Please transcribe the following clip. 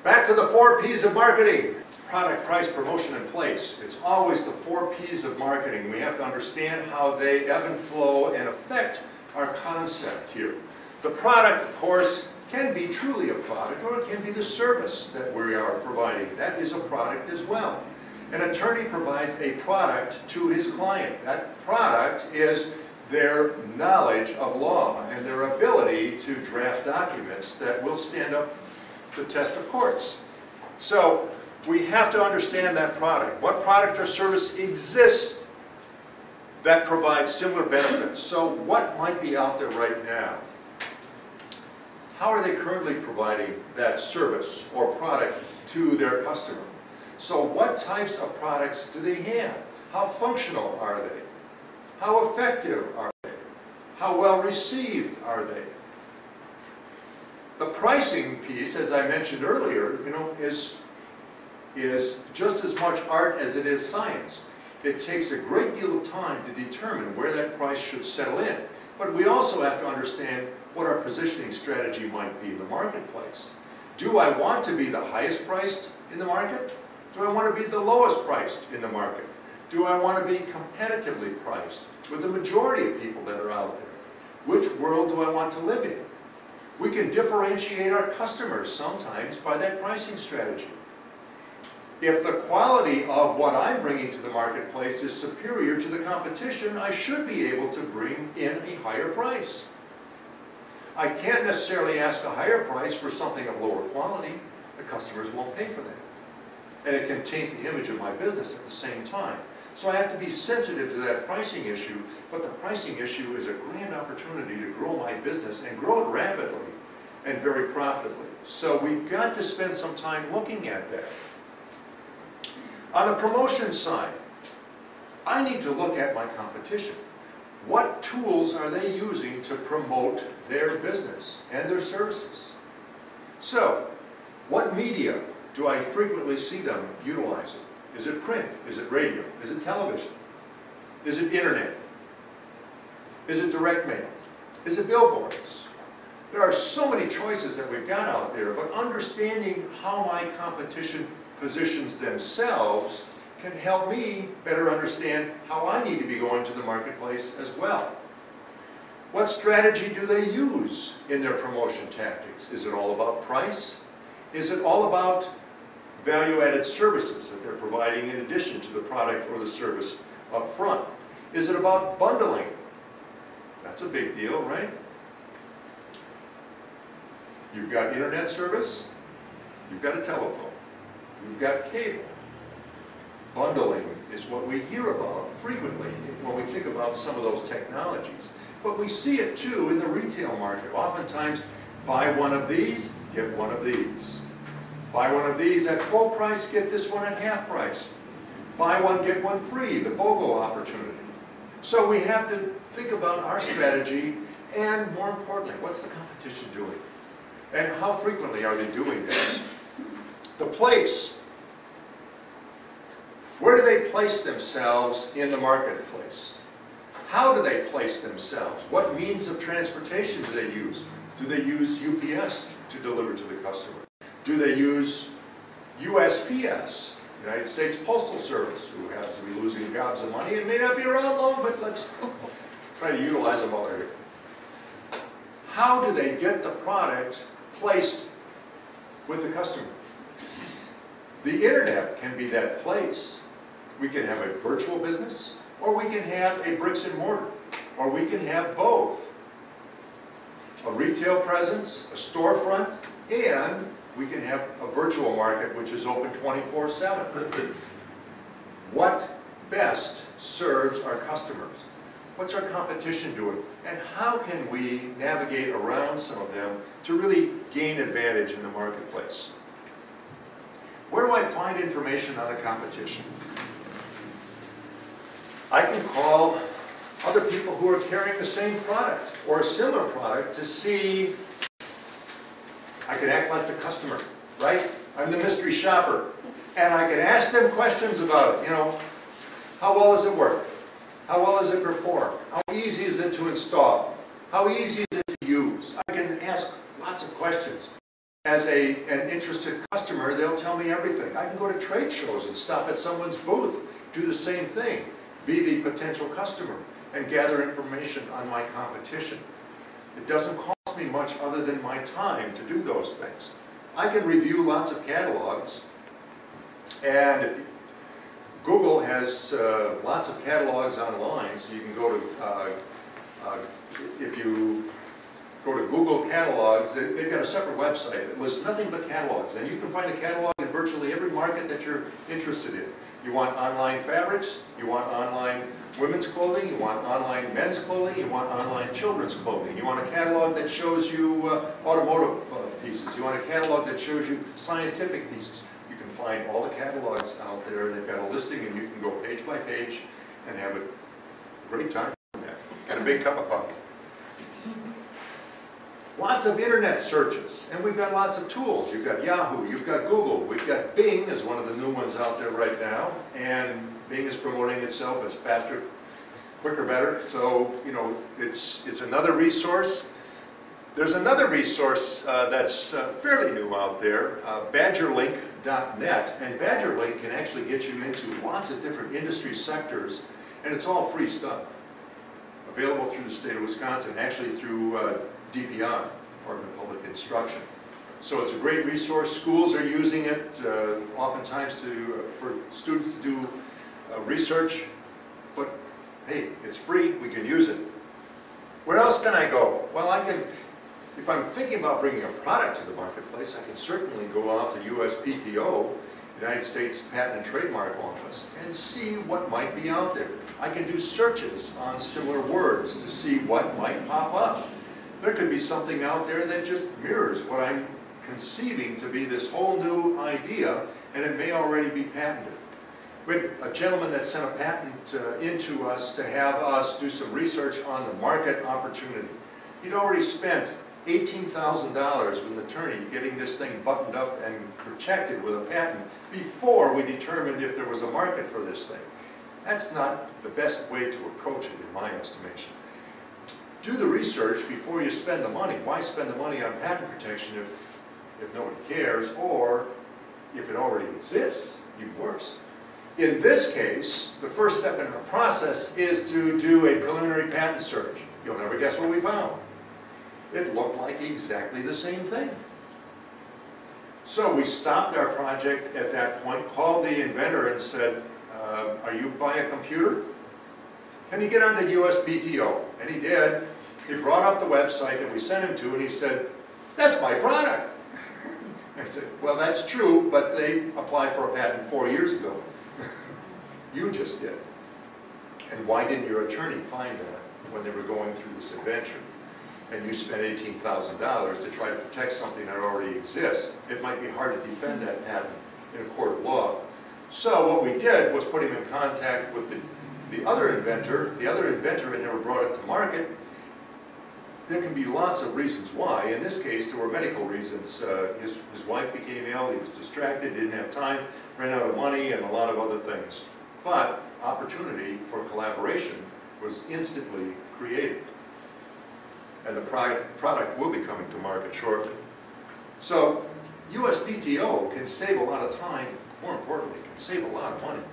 Back to the 4 P's of marketing. Product, price, promotion, and place. It's always the 4 P's of marketing. We have to understand how they ebb and flow and affect our concept here. The product, of course, can be truly a product, or it can be the service that we are providing. That is a product as well. An attorney provides a product to his client. That product is their knowledge of law and their ability to draft documents that will stand up the test of courts. So we have to understand that product. What product or service exists that provides similar benefits? So what might be out there right now? How are they currently providing that service or product to their customer? So what types of products do they have? How functional are they? How effective are they? How well received are they? The pricing piece, as I mentioned earlier, is just as much art as it is science. It takes a great deal of time to determine where that price should settle in. But we also have to understand what our positioning strategy might be in the marketplace. Do I want to be the highest priced in the market? Do I want to be the lowest priced in the market? Do I want to be competitively priced with the majority of people that are out there? Which world do I want to live in? We can differentiate our customers sometimes by that pricing strategy. If the quality of what I'm bringing to the marketplace is superior to the competition, I should be able to bring in a higher price. I can't necessarily ask a higher price for something of lower quality. The customers won't pay for that. And it can taint the image of my business at the same time. So I have to be sensitive to that pricing issue, but the pricing issue is a grand opportunity to grow my business and grow it rapidly and very profitably. So we've got to spend some time looking at that. On the promotion side, I need to look at my competition. What tools are they using to promote their business and their services? So, what media do I frequently see them utilizing? Is it print? Is it radio? Is it television? Is it internet? Is it direct mail? Is it billboards? There are so many choices that we've got out there, but understanding how my competition positions themselves can help me better understand how I need to be going to the marketplace as well. What strategy do they use in their promotion tactics? Is it all about price? Is it all about value-added services that they're providing in addition to the product or the service up front? Is it about bundling? That's a big deal, right? You've got internet service, you've got a telephone, you've got cable. Bundling is what we hear about frequently when we think about some of those technologies. But we see it too in the retail market. Oftentimes, buy one of these, get one of these. Buy one of these at full price, get this one at half price. Buy one, get one free, the BOGO opportunity. So we have to think about our strategy and, more importantly, what's the competition doing? And how frequently are they doing this? The place. Where do they place themselves in the marketplace? How do they place themselves? What means of transportation do they use? Do they use UPS to deliver to the customer? Do they use USPS, United States Postal Service, who has to be losing gobs of money and may not be around long, but let's try to utilize them while they're here. How do they get the product placed with the customer? The internet can be that place. We can have a virtual business, or we can have a bricks and mortar, or we can have both. A retail presence, a storefront, and we can have a virtual market which is open 24/7. What best serves our customers? What's our competition doing? And how can we navigate around some of them to really gain advantage in the marketplace? Where do I find information on the competition? I can call other people who are carrying the same product or a similar product to see. I can act like the customer, right? I'm the mystery shopper. And I can ask them questions about it. How well does it work? How well does it perform? How easy is it to install? How easy is it to use? I can ask lots of questions. As an interested customer, they'll tell me everything. I can go to trade shows and stop at someone's booth, do the same thing, be the potential customer, and gather information on my competition. It doesn't cost me much other than my time to do those things. I can review lots of catalogs, and Google has lots of catalogs online, so you can go to, if you go to Google Catalogs, they've got a separate website that lists nothing but catalogs, and you can find a catalog in virtually every market that you're interested in. You want online fabrics, you want online women's clothing, you want online men's clothing, you want online children's clothing. You want a catalog that shows you automotive pieces. You want a catalog that shows you scientific pieces. You can find all the catalogs out there. They've got a listing, and you can go page by page and have a great time from that. Got a big cup of coffee. Lots of internet searches, and we've got lots of tools. You've got Yahoo, you've got Google, we've got Bing is one of the new ones out there right now, and Bing is promoting itself as faster, quicker, better. So, you know, it's another resource. There's another resource that's fairly new out there, badgerlink.net, and Badgerlink can actually get you into lots of different industry sectors, and it's all free stuff. Available through the state of Wisconsin, actually through DPI, Department of Public Instruction. So it's a great resource. Schools are using it oftentimes for students to do research, but hey, it's free, we can use it. Where else can I go? Well, I can, if I'm thinking about bringing a product to the marketplace, I can certainly go out to USPTO, United States Patent and Trademark Office, and see what might be out there. I can do searches on similar words to see what might pop up. There could be something out there that just mirrors what I'm conceiving to be this whole new idea, and it may already be patented. We had a gentleman that sent a patent into us to have us do some research on the market opportunity. He'd already spent $18,000 with an attorney getting this thing buttoned up and protected with a patent before we determined if there was a market for this thing. That's not the best way to approach it, in my estimation. Do the research before you spend the money. Why spend the money on patent protection if nobody cares, or if it already exists, even worse. In this case, the first step in our process is to do a preliminary patent search. You'll never guess what we found. It looked like exactly the same thing. So we stopped our project at that point, called the inventor and said, are you by a computer? Can you get onto USPTO? And he did. He brought up the website that we sent him to, and he said, that's my product. I said, well, that's true, but they applied for a patent 4 years ago. You just did. And why didn't your attorney find that when they were going through this adventure? And you spent $18,000 to try to protect something that already exists. It might be hard to defend that patent in a court of law. So what we did was put him in contact with the other inventor. The other inventor had never brought it to market. There can be lots of reasons why. In this case, there were medical reasons. His wife became ill, he was distracted, didn't have time, ran out of money, and a lot of other things. But opportunity for collaboration was instantly created. And the product will be coming to market shortly. So USPTO can save a lot of time, more importantly, can save a lot of money.